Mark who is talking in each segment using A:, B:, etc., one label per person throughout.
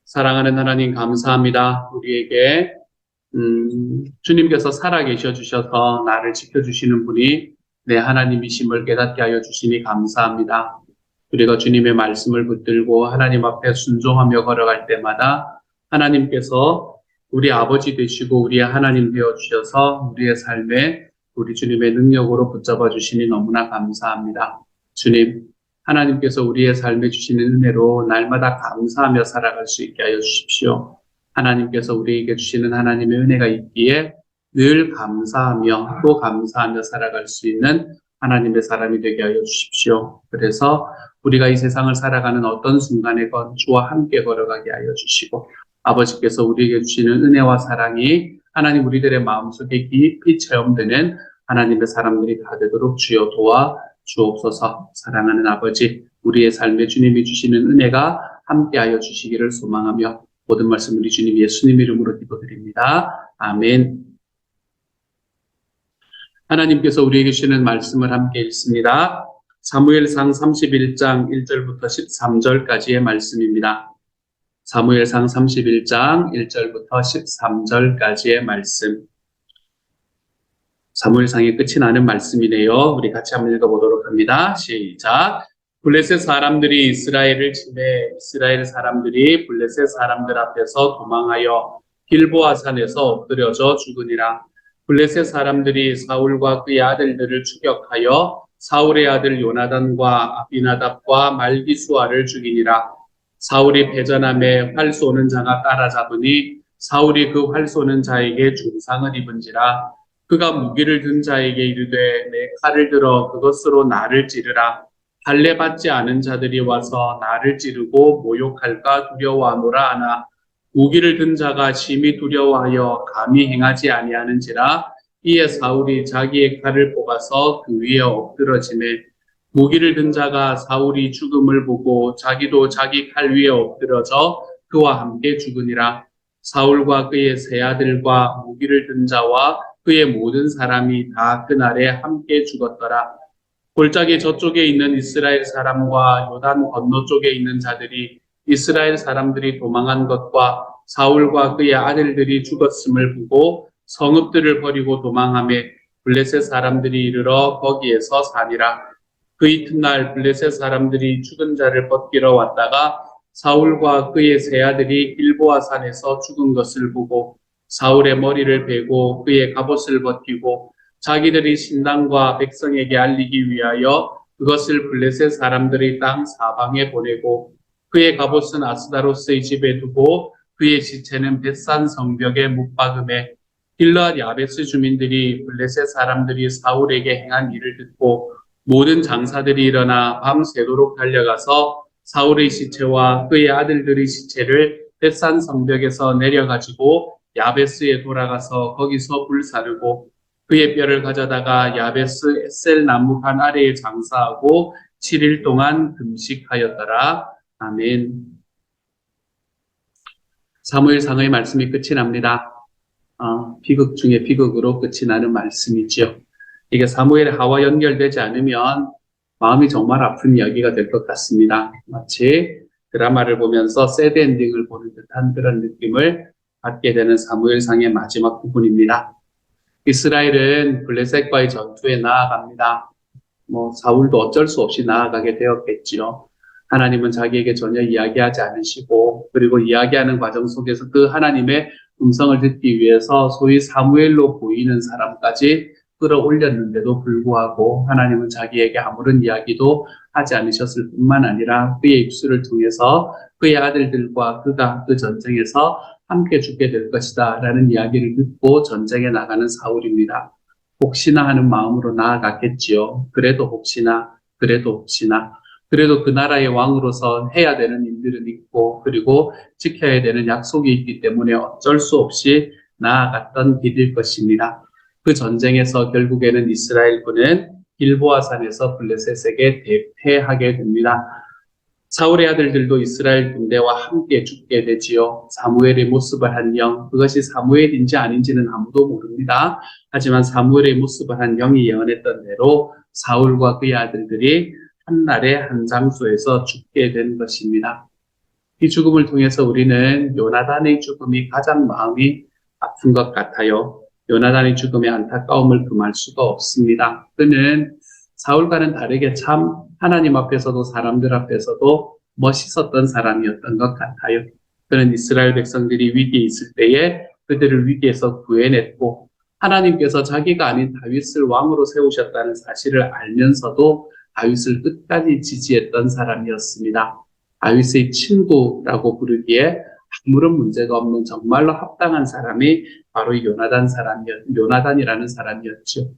A: 사랑하는 하나님 감사합니다. 우리에게 주님께서 살아계셔 주셔서 나를 지켜주시는 분이 내 하나님이심을 깨닫게 하여 주시니 감사합니다. 우리가 주님의 말씀을 붙들고 하나님 앞에 순종하며 걸어갈 때마다 하나님께서 우리 아버지 되시고 우리의 하나님 되어 주셔서 우리의 삶에 우리 주님의 능력으로 붙잡아 주시니 너무나 감사합니다. 주님, 하나님께서 우리의 삶에 주시는 은혜로 날마다 감사하며 살아갈 수 있게 하여 주십시오. 하나님께서 우리에게 주시는 하나님의 은혜가 있기에 늘 감사하며 또 감사하며 살아갈 수 있는 하나님의 사람이 되게 하여 주십시오. 그래서 우리가 이 세상을 살아가는 어떤 순간에건 주와 함께 걸어가게 하여 주시고 아버지께서 우리에게 주시는 은혜와 사랑이 하나님 우리들의 마음속에 깊이 체험되는 하나님의 사람들이 다 되도록 주여 도와 주옵소서. 사랑하는 아버지, 우리의 삶에 주님이 주시는 은혜가 함께하여 주시기를 소망하며 모든 말씀 우리 주님 예수님 이름으로 기도드립니다. 아멘. 하나님께서 우리에게 주시는 말씀을 함께 읽습니다. 사무엘상 31장 1절부터 13절까지의 말씀입니다. 사무엘상 31장 1절부터 13절까지의 말씀. 사무엘상의 끝이 나는 말씀이네요. 우리 같이 한번 읽어보도록 합니다. 시작. 블레셋 사람들이 이스라엘을 치매 이스라엘 사람들이 블레셋 사람들 앞에서 도망하여 길보아 산에서 엎드려져 죽으니라. 블레셋 사람들이 사울과 그의 아들들을 추격하여 사울의 아들 요나단과 아비나답과 말기수아를 죽이니라. 사울이 패전함에 활 쏘는 자가 따라잡으니 사울이 그 활 쏘는 자에게 중상을 입은지라. 그가 무기를 든 자에게 이르되 내 칼을 들어 그것으로 나를 찌르라. 할례 받지 않은 자들이 와서 나를 찌르고 모욕할까 두려워하노라 하나 무기를 든 자가 심히 두려워하여 감히 행하지 아니하는지라. 이에 사울이 자기의 칼을 뽑아서 그 위에 엎드러지매 무기를 든 자가 사울이 죽음을 보고 자기도 자기 칼 위에 엎드러져 그와 함께 죽으니라. 사울과 그의 세 아들과 무기를 든 자와 그의 모든 사람이 다 그날에 함께 죽었더라. 골짜기 저쪽에 있는 이스라엘 사람과 요단 건너 쪽에 있는 자들이 이스라엘 사람들이 도망한 것과 사울과 그의 아들들이 죽었음을 보고 성읍들을 버리고 도망하며 블레셋 사람들이 이르러 거기에서 사니라. 그 이튿날 블레셋 사람들이 죽은 자를 벗기러 왔다가 사울과 그의 세 아들이 길보아 산에서 죽은 것을 보고 사울의 머리를 베고 그의 갑옷을 벗기고 자기들이 신당과 백성에게 알리기 위하여 그것을 블레셋 사람들의 땅 사방에 보내고 그의 갑옷은 아스다로스의 집에 두고 그의 시체는 벳산 성벽에 못 박음에 길르앗 야베스 주민들이 블레셋 사람들이 사울에게 행한 일을 듣고 모든 장사들이 일어나 밤새도록 달려가서 사울의 시체와 그의 아들들의 시체를 벳산 성벽에서 내려가지고 야베스에 돌아가서 거기서 불사르고 그의 뼈를 가져다가 야베스 에셀 나무판 아래에 장사하고 7일 동안 금식하였더라. 아멘. 사무엘상의 말씀이 끝이 납니다. 비극 중에 비극으로 끝이 나는 말씀이지요. 이게 사무엘의 하와 연결되지 않으면 마음이 정말 아픈 이야기가 될 것 같습니다. 마치 드라마를 보면서 새드 엔딩을 보는 듯한 그런 느낌을 받게 되는 사무엘상의 마지막 부분입니다. 이스라엘은 블레셋과의 전투에 나아갑니다. 사울도 어쩔 수 없이 나아가게 되었겠지요. 하나님은 자기에게 전혀 이야기하지 않으시고 그리고 이야기하는 과정 속에서 그 하나님의 음성을 듣기 위해서 소위 사무엘로 보이는 사람까지 끌어올렸는데도 불구하고 하나님은 자기에게 아무런 이야기도 하지 않으셨을 뿐만 아니라 그의 입술을 통해서 그의 아들들과 그가 그 전쟁에서 함께 죽게 될 것이다 라는 이야기를 듣고 전쟁에 나가는 사울입니다. 혹시나 하는 마음으로 나아갔겠지요. 그래도 혹시나 그래도 그 나라의 왕으로서 해야 되는 일들은 있고 그리고 지켜야 되는 약속이 있기 때문에 어쩔 수 없이 나아갔던 길일 것입니다. 그 전쟁에서 결국에는 이스라엘군은 길보아 산에서 블레셋에게 대패하게 됩니다. 사울의 아들들도 이스라엘 군대와 함께 죽게 되지요. 사무엘의 모습을 한 영, 그것이 사무엘인지 아닌지는 아무도 모릅니다. 하지만 사무엘의 모습을 한 영이 예언했던 대로 사울과 그의 아들들이 한날에 한 장소에서 죽게 된 것입니다. 이 죽음을 통해서 우리는 요나단의 죽음이 가장 마음이 아픈 것 같아요. 요나단의 죽음의 안타까움을 금할 수가 없습니다. 그는 사울과는 다르게 참 하나님 앞에서도 사람들 앞에서도 멋있었던 사람이었던 것 같아요. 그는 이스라엘 백성들이 위기에 있을 때에 그들을 위기에서 구해냈고 하나님께서 자기가 아닌 다윗을 왕으로 세우셨다는 사실을 알면서도 다윗을 끝까지 지지했던 사람이었습니다. 다윗의 친구라고 부르기에 아무런 문제가 없는 정말로 합당한 사람이 바로 요나단이라는 사람이었죠.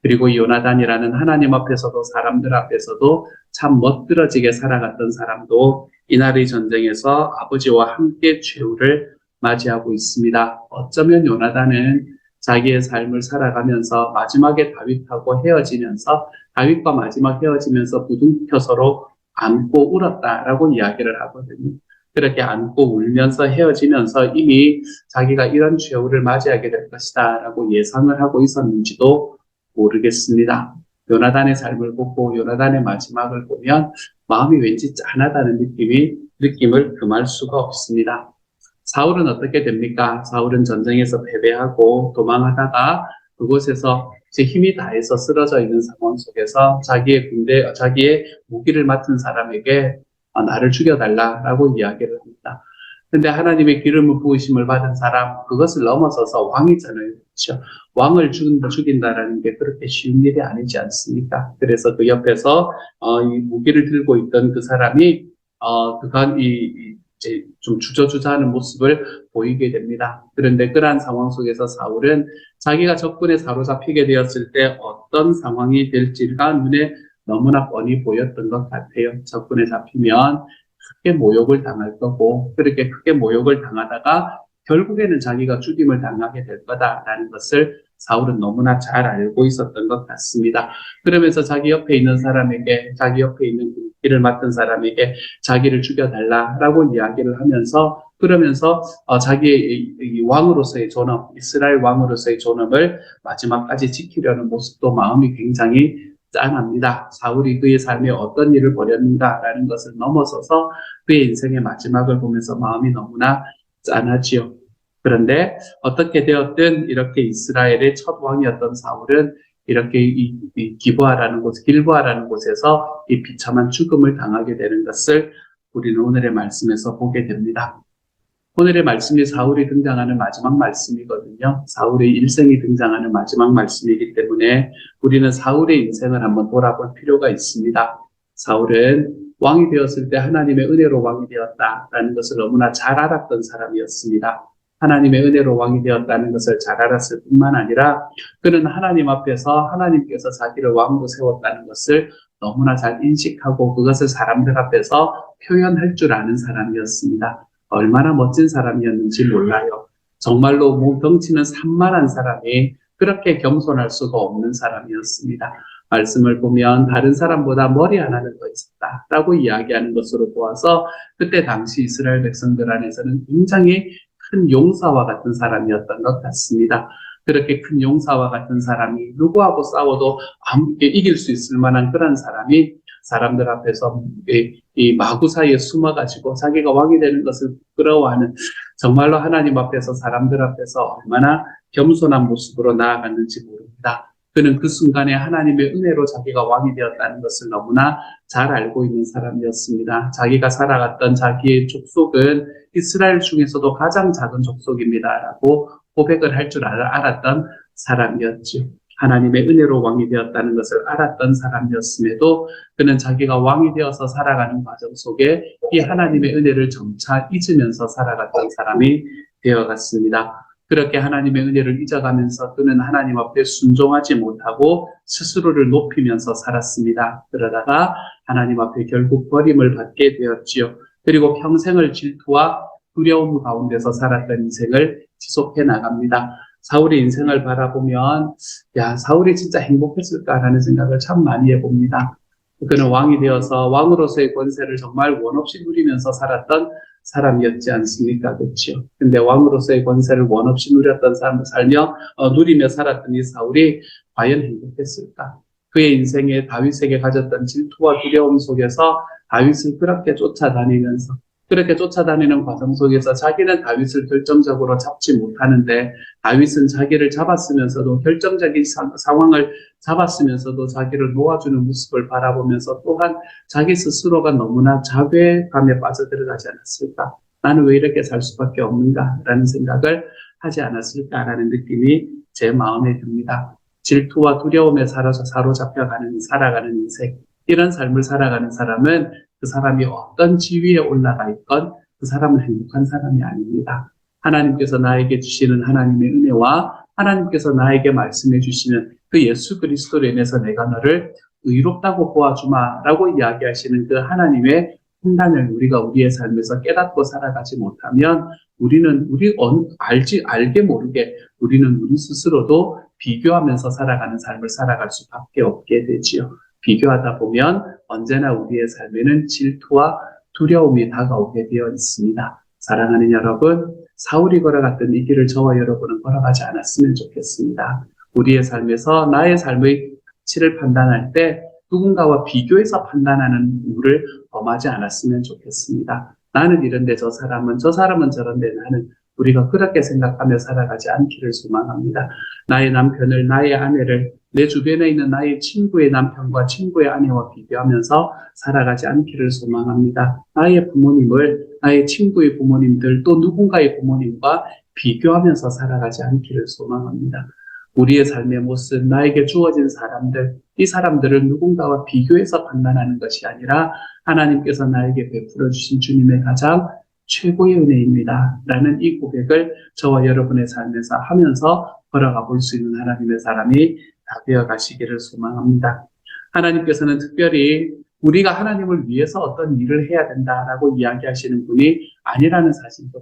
A: 그리고 이 요나단이라는 하나님 앞에서도 사람들 앞에서도 참 멋들어지게 살아갔던 사람도 이날의 전쟁에서 아버지와 함께 최후를 맞이하고 있습니다. 어쩌면 요나단은 자기의 삶을 살아가면서 마지막에 다윗하고 헤어지면서 다윗과 마지막 헤어지면서 부둥켜 서로 안고 울었다라고 이야기를 하거든요. 그렇게 안고 울면서 헤어지면서 이미 자기가 이런 최후를 맞이하게 될 것이다라고 예상을 하고 있었는지도 모르겠습니다. 요나단의 삶을 보고 요나단의 마지막을 보면 마음이 왠지 짠하다는 느낌을 금할 수가 없습니다. 사울은 어떻게 됩니까? 사울은 전쟁에서 패배하고 도망하다가 그곳에서 이제 힘이 다해서 쓰러져 있는 상황 속에서 자기의 무기를 맡은 사람에게 나를 죽여달라라고 이야기를 합니다. 근데 하나님의 기름을 부으심을 받은 사람, 그것을 넘어서서 왕이잖아요. 그렇죠? 왕을 죽인다라는 게 그렇게 쉬운 일이 아니지 않습니까? 그래서 그 옆에서 이 무기를 들고 있던 그 사람이 그간 이제 좀 주저주저하는 모습을 보이게 됩니다. 그런데 그러한 상황 속에서 사울은 자기가 적군에 사로잡히게 되었을 때 어떤 상황이 될지가 눈에 너무나 뻔히 보였던 것 같아요. 적군에 잡히면 크게 모욕을 당할 거고 그렇게 크게 모욕을 당하다가 결국에는 자기가 죽임을 당하게 될 거다라는 것을 사울은 너무나 잘 알고 있었던 것 같습니다. 그러면서 자기 옆에 있는 길을 맡은 사람에게 자기를 죽여달라라고 이야기를 하면서 그러면서 자기의 왕으로서의 존엄, 이스라엘 왕으로서의 존엄을 마지막까지 지키려는 모습도 마음이 굉장히 짠합니다. 사울이 그의 삶에 어떤 일을 벌였는가라는 것을 넘어서서 그의 인생의 마지막을 보면서 마음이 너무나 짠하지요. 그런데 어떻게 되었든 이렇게 이스라엘의 첫 왕이었던 사울은 이렇게 길보아라는 곳에서 이 비참한 죽음을 당하게 되는 것을 우리는 오늘의 말씀에서 보게 됩니다. 오늘의 말씀이 사울이 등장하는 마지막 말씀이거든요. 사울의 일생이 등장하는 마지막 말씀이기 때문에 우리는 사울의 인생을 한번 돌아볼 필요가 있습니다. 사울은 왕이 되었을 때 하나님의 은혜로 왕이 되었다라는 것을 너무나 잘 알았던 사람이었습니다. 하나님의 은혜로 왕이 되었다는 것을 잘 알았을 뿐만 아니라 그는 하나님 앞에서 하나님께서 자기를 왕으로 세웠다는 것을 너무나 잘 인식하고 그것을 사람들 앞에서 표현할 줄 아는 사람이었습니다. 얼마나 멋진 사람이었는지 몰라요. 정말로 덩치는 산만한 사람이 그렇게 겸손할 수가 없는 사람이었습니다. 말씀을 보면 다른 사람보다 머리 하나는 더 있었다라고 이야기하는 것으로 보아서 그때 당시 이스라엘 백성들 안에서는 굉장히 큰 용사와 같은 사람이었던 것 같습니다. 그렇게 큰 용사와 같은 사람이 누구하고 싸워도 아무게 이길 수 있을 만한 그런 사람이 사람들 앞에서 이 마구 사이에 숨어가지고 자기가 왕이 되는 것을 부끄러워하는 정말로 하나님 앞에서 사람들 앞에서 얼마나 겸손한 모습으로 나아갔는지 모릅니다. 그는 그 순간에 하나님의 은혜로 자기가 왕이 되었다는 것을 너무나 잘 알고 있는 사람이었습니다. 자기가 살아갔던 자기의 족속은 이스라엘 중에서도 가장 작은 족속입니다라고 고백을 할 줄 알았던 사람이었죠. 하나님의 은혜로 왕이 되었다는 것을 알았던 사람이었음에도 그는 자기가 왕이 되어서 살아가는 과정 속에 이 하나님의 은혜를 점차 잊으면서 살아갔던 사람이 되어갔습니다. 그렇게 하나님의 은혜를 잊어가면서 그는 하나님 앞에 순종하지 못하고 스스로를 높이면서 살았습니다. 그러다가 하나님 앞에 결국 버림을 받게 되었지요. 그리고 평생을 질투와 두려움 가운데서 살았던 인생을 지속해 나갑니다. 사울의 인생을 바라보면 사울이 진짜 행복했을까라는 생각을 참 많이 해봅니다. 그는 왕이 되어서 왕으로서의 권세를 정말 원 없이 누리면서 살았던 사람이었지 않습니까? 그렇죠? 근데 왕으로서의 권세를 원 없이 누리며 살았던 이 사울이 과연 행복했을까? 그의 인생에 다윗에게 가졌던 질투와 두려움 속에서 다윗을 그렇게 쫓아다니면서 그렇게 쫓아다니는 과정 속에서 자기는 다윗을 결정적으로 잡지 못하는데 다윗은 자기를 잡았으면서도 결정적인 상황을 잡았으면서도 자기를 놓아주는 모습을 바라보면서 또한 자기 스스로가 너무나 자괴감에 빠져들어가지 않았을까? 나는 왜 이렇게 살 수밖에 없는가라는 생각을 하지 않았을까라는 느낌이 제 마음에 듭니다. 질투와 두려움에 사로잡혀가는 살아가는 인생, 이런 삶을 살아가는 사람은 그 사람이 어떤 지위에 올라가 있건 그 사람은 행복한 사람이 아닙니다. 하나님께서 나에게 주시는 하나님의 은혜와 하나님께서 나에게 말씀해 주시는 그 예수 그리스도로 인해서 내가 너를 의롭다고 보아주마라고 이야기하시는 그 하나님의 판단을 우리가 우리의 삶에서 깨닫고 살아가지 못하면 우리는 알게 모르게 우리는 우리 스스로도 비교하면서 살아가는 삶을 살아갈 수밖에 없게 되지요. 비교하다 보면 언제나 우리의 삶에는 질투와 두려움이 다가오게 되어 있습니다. 사랑하는 여러분, 사울이 걸어갔던 이 길을 저와 여러분은 걸어가지 않았으면 좋겠습니다. 우리의 삶에서 나의 삶의 가치를 판단할 때 누군가와 비교해서 판단하는 우를 범하지 않았으면 좋겠습니다. 나는 이런데 저 사람은 저런데 나는, 우리가 그렇게 생각하며 살아가지 않기를 소망합니다. 나의 남편을, 나의 아내를, 내 주변에 있는 나의 친구의 남편과 친구의 아내와 비교하면서 살아가지 않기를 소망합니다. 나의 부모님을, 나의 친구의 부모님들, 또 누군가의 부모님과 비교하면서 살아가지 않기를 소망합니다. 우리의 삶의 모습, 나에게 주어진 사람들, 이 사람들을 누군가와 비교해서 판단하는 것이 아니라 하나님께서 나에게 베풀어 주신 주님의 가장 최고의 은혜입니다. 라는 이 고백을 저와 여러분의 삶에서 하면서 걸어가 볼 수 있는 하나님의 사람이 다 되어 가시기를 소망합니다. 하나님께서는 특별히 우리가 하나님을 위해서 어떤 일을 해야 된다라고 이야기하시는 분이 아니라는 사실도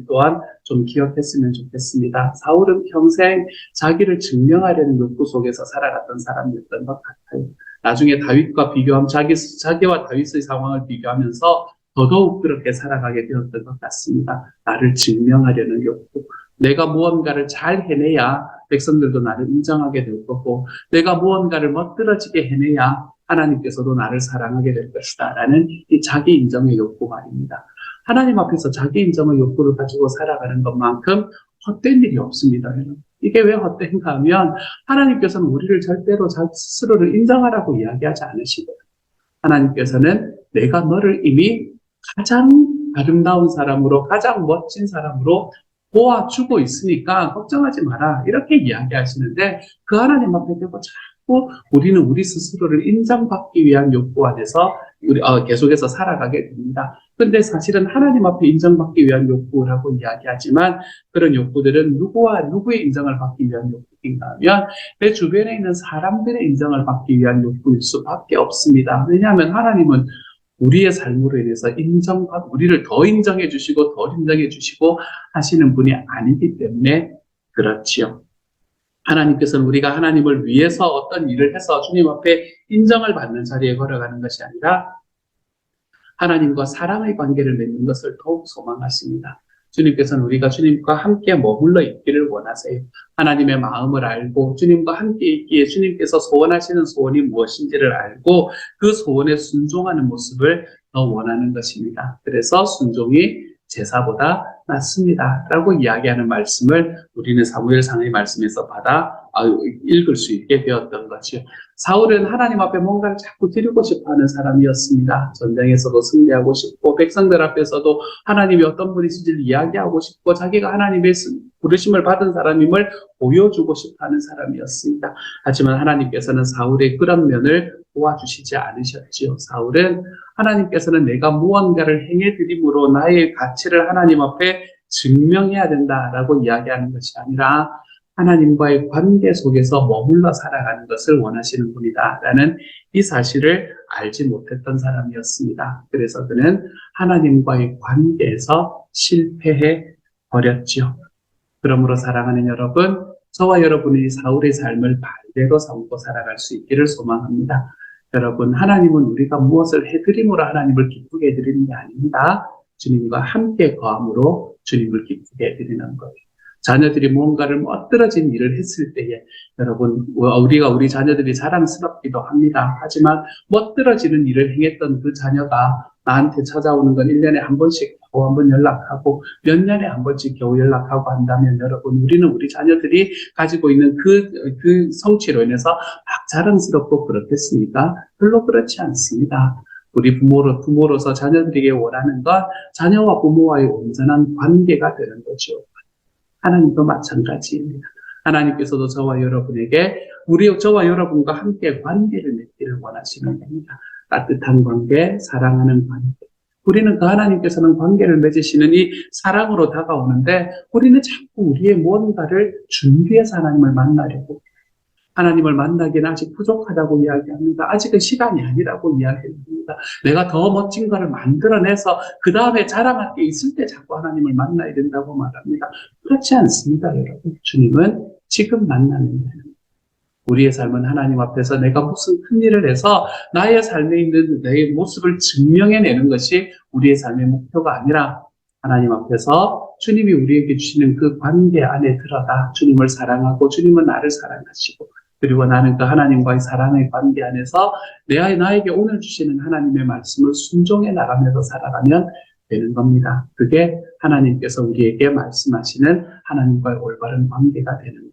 A: 또한 좀 기억했으면 좋겠습니다. 사울은 평생 자기를 증명하려는 욕구 속에서 살아갔던 사람이었던 것 같아요. 나중에 다윗과 비교하면 자기와 다윗의 상황을 비교하면서 더더욱 그렇게 살아가게 되었던 것 같습니다. 나를 증명하려는 욕구. 내가 무언가를 잘 해내야 백성들도 나를 인정하게 될 거고, 내가 무언가를 멋들어지게 해내야 하나님께서도 나를 사랑하게 될 것이다 라는 이 자기 인정의 욕구 말입니다. 하나님 앞에서 자기 인정의 욕구를 가지고 살아가는 것만큼 헛된 일이 없습니다. 이게 왜 헛된가 하면 하나님께서는 우리를 절대로 자기 스스로를 인정하라고 이야기하지 않으시거든요. 하나님께서는 내가 너를 이미 가장 아름다운 사람으로, 가장 멋진 사람으로 보아주고 있으니까 걱정하지 마라, 이렇게 이야기하시는데, 그 하나님 앞에 대고 자꾸 우리는 우리 스스로를 인정받기 위한 욕구 안에서 계속해서 살아가게 됩니다. 근데 사실은 하나님 앞에 인정받기 위한 욕구라고 이야기하지만 그런 욕구들은 누구의 인정을 받기 위한 욕구인가 하면 내 주변에 있는 사람들의 인정을 받기 위한 욕구일 수밖에 없습니다. 왜냐하면 하나님은 우리의 삶으로 인해서 우리를 더 인정해 주시고 덜 인정해 주시고 하시는 분이 아니기 때문에 그렇지요. 하나님께서는 우리가 하나님을 위해서 어떤 일을 해서 주님 앞에 인정을 받는 자리에 걸어가는 것이 아니라 하나님과 사랑의 관계를 맺는 것을 더욱 소망하십니다. 주님께서는 우리가 주님과 함께 머물러 있기를 원하세요. 하나님의 마음을 알고 주님과 함께 있기에 주님께서 소원하시는 소원이 무엇인지를 알고 그 소원에 순종하는 모습을 더 원하는 것입니다. 그래서 순종이 제사보다 낫습니다 라고 이야기하는 말씀을 우리는 사무엘상의 말씀에서 받아 읽을 수 있게 되었던 거죠. 사울은 하나님 앞에 뭔가를 자꾸 드리고 싶어하는 사람이었습니다. 전쟁에서도 승리하고 싶고 백성들 앞에서도 하나님이 어떤 분이신지를 이야기하고 싶고 자기가 하나님의 부르심을 받은 사람임을 보여주고 싶어하는 사람이었습니다. 하지만 하나님께서는 사울의 그런 면을 도와주시지 않으셨지요. 사울은 하나님께서는 내가 무언가를 행해드림으로 나의 가치를 하나님 앞에 증명해야 된다라고 이야기하는 것이 아니라 하나님과의 관계 속에서 머물러 살아가는 것을 원하시는 분이다라는 이 사실을 알지 못했던 사람이었습니다. 그래서 그는 하나님과의 관계에서 실패해 버렸지요. 그러므로 사랑하는 여러분, 저와 여러분이 사울의 삶을 발대로 삼고 살아갈 수 있기를 소망합니다. 여러분, 하나님은 우리가 무엇을 해드림으로 하나님을 기쁘게 해드리는 게 아닙니다. 주님과 함께 거함으로 주님을 기쁘게 해드리는 거예요. 자녀들이 무언가를 멋들어진 일을 했을 때에 여러분 우리가 우리 자녀들이 자랑스럽기도 합니다. 하지만 멋들어지는 일을 행했던 그 자녀가 나한테 찾아오는 건 1년에 한 번씩 겨우 한 번 연락하고 몇 년에 한 번씩 겨우 연락하고 한다면 여러분 우리는 우리 자녀들이 가지고 있는 그 성취로 인해서 막 자랑스럽고 그렇겠습니까? 별로 그렇지 않습니다. 우리 부모로서 자녀들에게 원하는 건 자녀와 부모와의 온전한 관계가 되는 거죠. 하나님도 마찬가지입니다. 하나님께서도 저와 여러분에게 저와 여러분과 함께 관계를 맺기를 원하시는 겁니다. 따뜻한 관계, 사랑하는 관계. 우리는 그 하나님께서는 관계를 맺으시는 이 사랑으로 다가오는데 우리는 자꾸 우리의 무언가를 준비해서 하나님을 만나려고 하나님을 만나기는 아직 부족하다고 이야기합니다. 아직은 시간이 아니라고 이야기합니다. 내가 더 멋진 것을 만들어내서 그 다음에 자랑할 게 있을 때 자꾸 하나님을 만나야 된다고 말합니다. 그렇지 않습니다, 여러분. 주님은 지금 만나는 거예요. 우리의 삶은 하나님 앞에서 내가 무슨 큰 일을 해서 나의 삶에 있는 내 모습을 증명해내는 것이 우리의 삶의 목표가 아니라 하나님 앞에서 주님이 우리에게 주시는 그 관계 안에 들어가 주님을 사랑하고 주님은 나를 사랑하시고 그리고 나는 그 하나님과의 사랑의 관계 안에서 나에게 오늘 주시는 하나님의 말씀을 순종해 나가면서 살아가면 되는 겁니다. 그게 하나님께서 우리에게 말씀하시는 하나님과의 올바른 관계가 되는 거예요.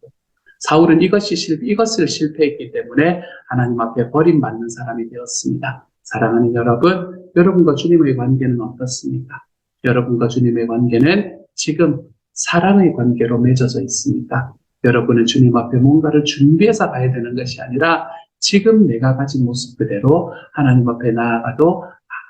A: 사울은 이것을 실패했기 때문에 하나님 앞에 버림받는 사람이 되었습니다. 사랑하는 여러분, 여러분과 주님의 관계는 어떻습니까? 여러분과 주님의 관계는 지금 사랑의 관계로 맺어져 있습니까? 여러분은 주님 앞에 뭔가를 준비해서 가야 되는 것이 아니라 지금 내가 가진 모습 그대로 하나님 앞에 나아가도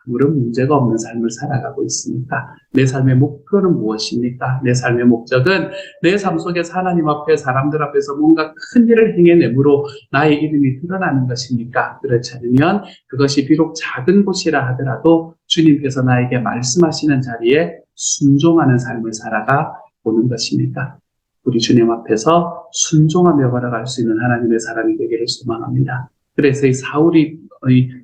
A: 아무런 문제가 없는 삶을 살아가고 있습니까? 내 삶의 목표는 무엇입니까? 내 삶의 목적은 내 삶 속에서 하나님 앞에 사람들 앞에서 뭔가 큰 일을 행해내므로 나의 이름이 드러나는 것입니까? 그렇지 않으면 그것이 비록 작은 곳이라 하더라도 주님께서 나에게 말씀하시는 자리에 순종하는 삶을 살아가 보는 것입니까? 우리 주님 앞에서 순종하며 걸어갈 수 있는 하나님의 사람이 되기를 소망합니다. 그래서 이 사울이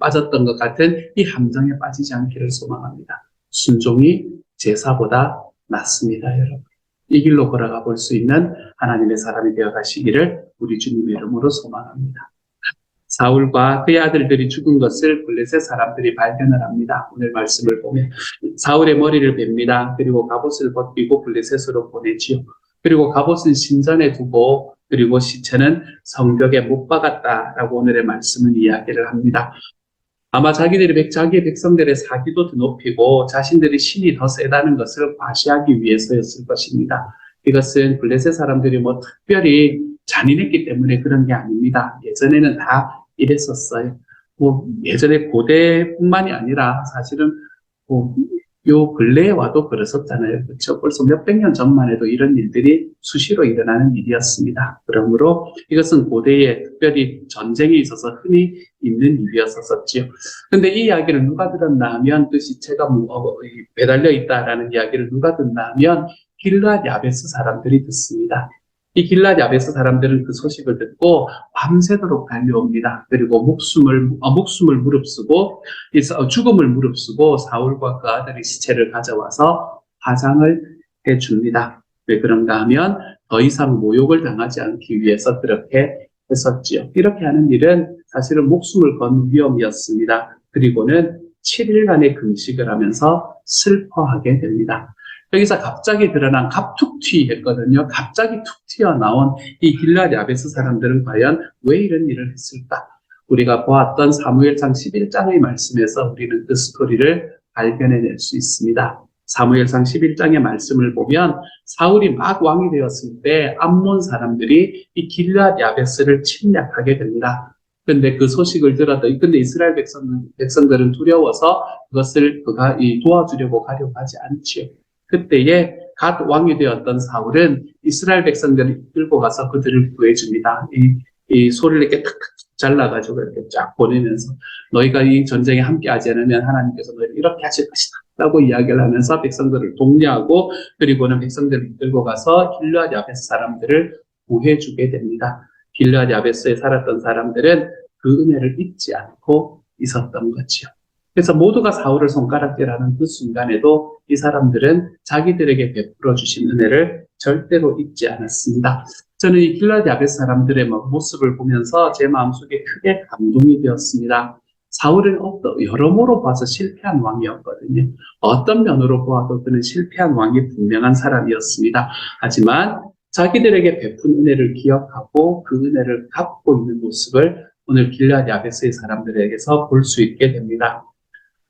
A: 빠졌던 것 같은 이 함정에 빠지지 않기를 소망합니다. 순종이 제사보다 낫습니다, 여러분. 이 길로 걸어가 볼 수 있는 하나님의 사람이 되어 가시기를 우리 주님의 이름으로 소망합니다. 사울과 그의 아들들이 죽은 것을 블레셋 사람들이 발견을 합니다. 오늘 말씀을 보면 사울의 머리를 베니다. 그리고 갑옷을 벗기고 블레셋으로 보내지요. 그리고 갑옷은 신전에 두고 그리고 시체는 성벽에 못 박았다라고 오늘의 말씀은 이야기를 합니다. 아마 자기의 백성들의 사기도 드높이고 자신들이 신이 더 세다는 것을 과시하기 위해서였을 것입니다. 이것은 블레셋 사람들이 특별히 잔인했기 때문에 그런 게 아닙니다. 예전에는 다 이랬었어요. 예전에 고대뿐만이 아니라 사실은 요 근래에 와도 그랬었잖아요. 그렇죠? 벌써 몇백 년 전만 해도 이런 일들이 수시로 일어나는 일이었습니다. 그러므로 이것은 고대에 특별히 전쟁에 있어서 흔히 있는 일이었었지요. 근데 이 이야기를 누가 들었나 하면 그 시체가 매달려 있다라는 이야기를 누가 듣나 하면 길르앗 야베스 사람들이 듣습니다. 이 길르앗 야베스 사람들은 그 소식을 듣고 밤새도록 달려옵니다. 그리고 목숨을 무릅쓰고 죽음을 무릅쓰고 사울과 그 아들의 시체를 가져와서 화장을 해줍니다. 왜 그런가 하면 더 이상 모욕을 당하지 않기 위해서 그렇게 했었지요. 이렇게 하는 일은 사실은 목숨을 건 위험이었습니다. 그리고는 7일간의 금식을 하면서 슬퍼하게 됩니다. 여기서 갑자기 드러난 갑툭튀했거든요. 갑자기 툭 튀어나온 이 길르앗 야베스 사람들은 과연 왜 이런 일을 했을까? 우리가 보았던 사무엘상 11장의 말씀에서 우리는 그 스토리를 발견해낼 수 있습니다. 사무엘상 11장의 말씀을 보면 사울이 막 왕이 되었을 때 암몬 사람들이 이 길르앗 야베스를 침략하게 됩니다. 근데 그 소식을 근데 이스라엘 백성들은 두려워서 그것을 도와주려고 가려고 하지 않지요. 그때에 갓 왕이 되었던 사울은 이스라엘 백성들을 이끌고 가서 그들을 구해줍니다. 이 소리를 이렇게 탁탁 잘라가지고 이렇게 쫙 보내면서 너희가 이 전쟁에 함께하지 않으면 하나님께서 너희를 이렇게 하실 것이다 라고 이야기를 하면서 백성들을 독려하고 그리고는 백성들을 이끌고 가서 길르앗 야베스 사람들을 구해주게 됩니다. 길르앗 야베스에 살았던 사람들은 그 은혜를 잊지 않고 있었던 거지요. 그래서 모두가 사울을 손가락질하는 그 순간에도 이 사람들은 자기들에게 베풀어 주신 은혜를 절대로 잊지 않았습니다. 저는 이 길라디 야베스 사람들의 모습을 보면서 제 마음속에 크게 감동이 되었습니다. 사울은 여러모로 봐서 실패한 왕이었거든요. 어떤 면으로 보아도 그는 실패한 왕이 분명한 사람이었습니다. 하지만 자기들에게 베푼 은혜를 기억하고 그 은혜를 갚고 있는 모습을 오늘 길라디 야베스의 사람들에게서 볼 수 있게 됩니다.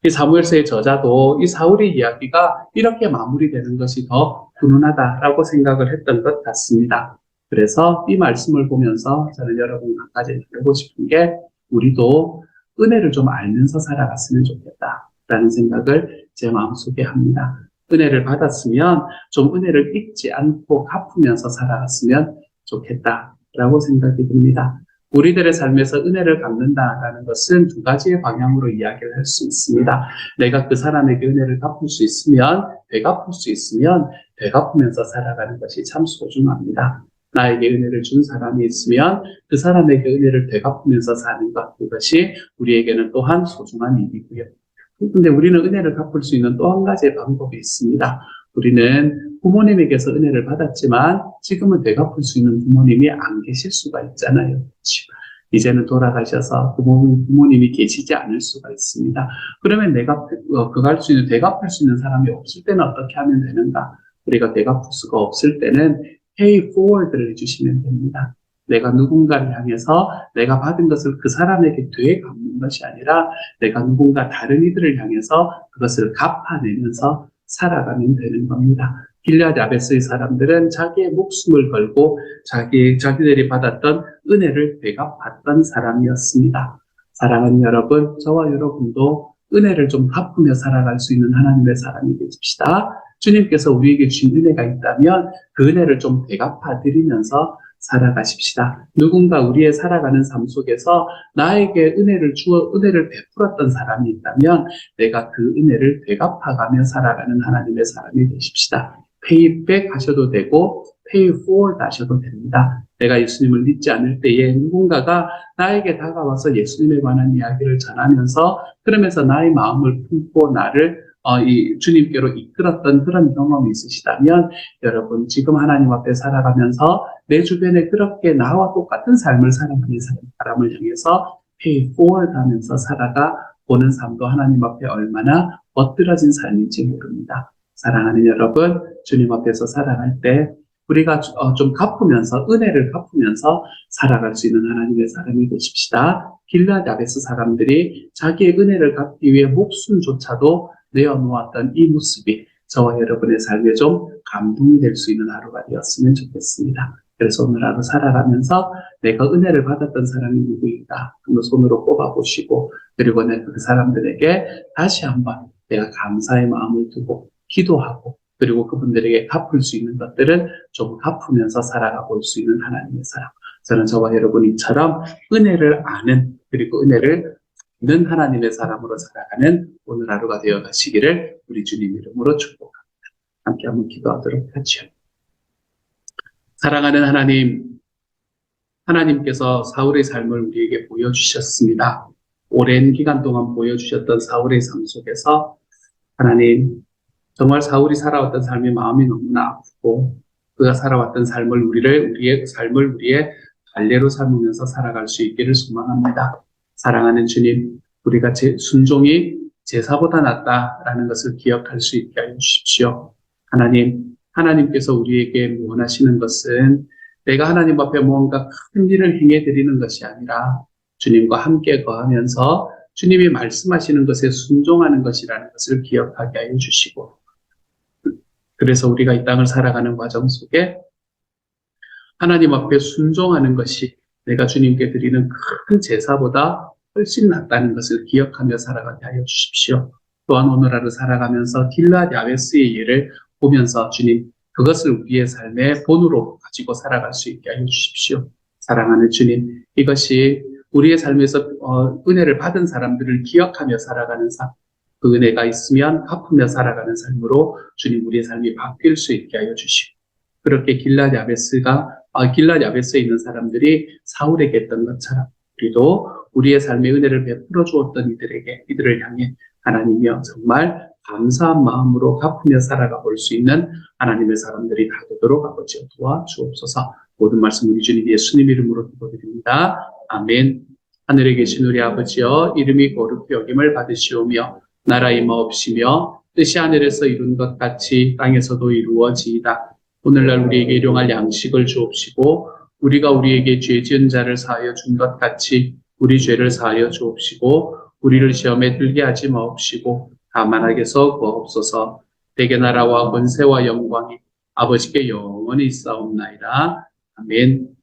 A: 이 사무엘서의 저자도 이 사울의 이야기가 이렇게 마무리되는 것이 더 훈훈하다라고 생각을 했던 것 같습니다. 그래서 이 말씀을 보면서 저는 여러분과 같이 나누고 싶은 게 우리도 은혜를 좀 알면서 살아갔으면 좋겠다라는 생각을 제 마음속에 합니다. 은혜를 받았으면 좀 은혜를 잊지 않고 갚으면서 살아갔으면 좋겠다라고 생각이 듭니다. 우리들의 삶에서 은혜를 갚는다라는 것은 두 가지의 방향으로 이야기를 할 수 있습니다. 내가 그 사람에게 은혜를 갚을 수 있으면, 되갚을 수 있으면 되갚으면서 살아가는 것이 참 소중합니다. 나에게 은혜를 준 사람이 있으면 그 사람에게 은혜를 되갚으면서 사는 것, 그것이 우리에게는 또한 소중한 일이고요. 근데 우리는 은혜를 갚을 수 있는 또 한 가지의 방법이 있습니다. 우리는 부모님에게서 은혜를 받았지만 지금은 되갚을 수 있는 부모님이 안 계실 수가 있잖아요. 이제는 돌아가셔서 부모님이 계시지 않을 수가 있습니다. 그러면 내가 되갚을 수 있는 사람이 없을 때는 어떻게 하면 되는가? 우리가 되갚을 수가 없을 때는 pay forward를 해주시면 됩니다. 내가 누군가를 향해서 내가 받은 것을 그 사람에게 되갚는 것이 아니라 내가 누군가 다른 이들을 향해서 그것을 갚아내면서 살아가면 되는 겁니다. 길라디 야베스의 사람들은 자기의 목숨을 걸고 자기들이 받았던 은혜를 되갚았던 사람이었습니다. 사랑하는 여러분, 저와 여러분도 은혜를 좀 갚으며 살아갈 수 있는 하나님의 사람이 되십시다. 주님께서 우리에게 주신 은혜가 있다면 그 은혜를 좀 되갚아 드리면서 살아가십시다. 누군가 우리의 살아가는 삶 속에서 나에게 은혜를 베풀었던 사람이 있다면 내가 그 은혜를 되갚아가며 살아가는 하나님의 사람이 되십시다. pay back 하셔도 되고 pay forward 하셔도 됩니다. 내가 예수님을 믿지 않을 때에 누군가가 나에게 다가와서 예수님에 관한 이야기를 전하면서 그러면서 나의 마음을 품고 나를 이 주님께로 이끌었던 그런 경험이 있으시다면 여러분 지금 하나님 앞에 살아가면서 내 주변에 그렇게 나와 똑같은 삶을 살아가는 사람을 향해서 pay forward 하면서 살아가 보는 삶도 하나님 앞에 얼마나 멋들어진 삶인지 모릅니다. 사랑하는 여러분, 주님 앞에서 살아갈 때 우리가 좀 갚으면서 은혜를 갚으면서 살아갈 수 있는 하나님의 사람이 되십시다. 길라디 야베스 사람들이 자기의 은혜를 갚기 위해 목숨조차도 내어놓았던 이 모습이 저와 여러분의 삶에 좀 감동이 될 수 있는 하루가 되었으면 좋겠습니다. 그래서 오늘 하루 살아가면서 내가 은혜를 받았던 사람이 누구인가 한번 손으로 꼽아보시고 그리고 내가 그 사람들에게 다시 한번 내가 감사의 마음을 두고 기도하고 그리고 그분들에게 갚을 수 있는 것들은 좀 갚으면서 살아가 볼 수 있는 하나님의 사람. 저는 저와 여러분이처럼 은혜를 아는 그리고 은혜를 는 하나님의 사람으로 살아가는 오늘 하루가 되어 가시기를 우리 주님 이름으로 축복합니다. 함께 한번 기도하도록 하죠. 사랑하는 하나님, 하나님께서 사울의 삶을 우리에게 보여주셨습니다. 오랜 기간 동안 보여주셨던 사울의 삶 속에서 하나님, 정말 사울이 살아왔던 삶이 마음이 너무나 아프고 그가 살아왔던 삶을 우리의 삶을 우리의 관례로 삼으면서 살아갈 수 있기를 소망합니다. 사랑하는 주님, 우리가 순종이 제사보다 낫다라는 것을 기억할 수 있게 하여 주십시오. 하나님께서 우리에게 원하시는 것은 내가 하나님 앞에 무언가 큰 일을 행해드리는 것이 아니라 주님과 함께 거하면서 주님이 말씀하시는 것에 순종하는 것이라는 것을 기억하게 하여 주시고 그래서 우리가 이 땅을 살아가는 과정 속에 하나님 앞에 순종하는 것이 내가 주님께 드리는 큰 제사보다 훨씬 낫다는 것을 기억하며 살아가게 하여 주십시오. 또한 오늘 하루 살아가면서 길라디 야베스의 예를 보면서 주님 그것을 우리의 삶의 본으로 가지고 살아갈 수 있게 하여 주십시오. 사랑하는 주님, 이것이 우리의 삶에서 은혜를 받은 사람들을 기억하며 살아가는 삶, 그 은혜가 있으면 갚으며 살아가는 삶으로 주님 우리의 삶이 바뀔 수 있게 하여 주시고 그렇게 길라디 야베스에 있는 사람들이 사울에게 했던 것처럼 우리도 우리의 삶의 은혜를 베풀어 주었던 이들을 향해 하나님이여 정말 감사한 마음으로 갚으며 살아가 볼 수 있는 하나님의 사람들이 다 되도록 아버지 도와주옵소서. 모든 말씀 우리 주님 예수님 이름으로 기도드립니다. 아멘. 하늘에 계신 우리 아버지여, 이름이 거룩히 여김을 받으시오며 나라 임하옵시며 뜻이 하늘에서 이룬 것 같이 땅에서도 이루어지이다. 오늘날 우리에게 일용할 양식을 주옵시고 우리가 우리에게 죄 지은 자를 사하여 준 것 같이 우리 죄를 사하여 주옵시고 우리를 시험에 들게 하지 마옵시고 다만 악에서 구하옵소서. 대개 나라와 권세와 영광이 아버지께 영원히 있사옵나이다. 아멘.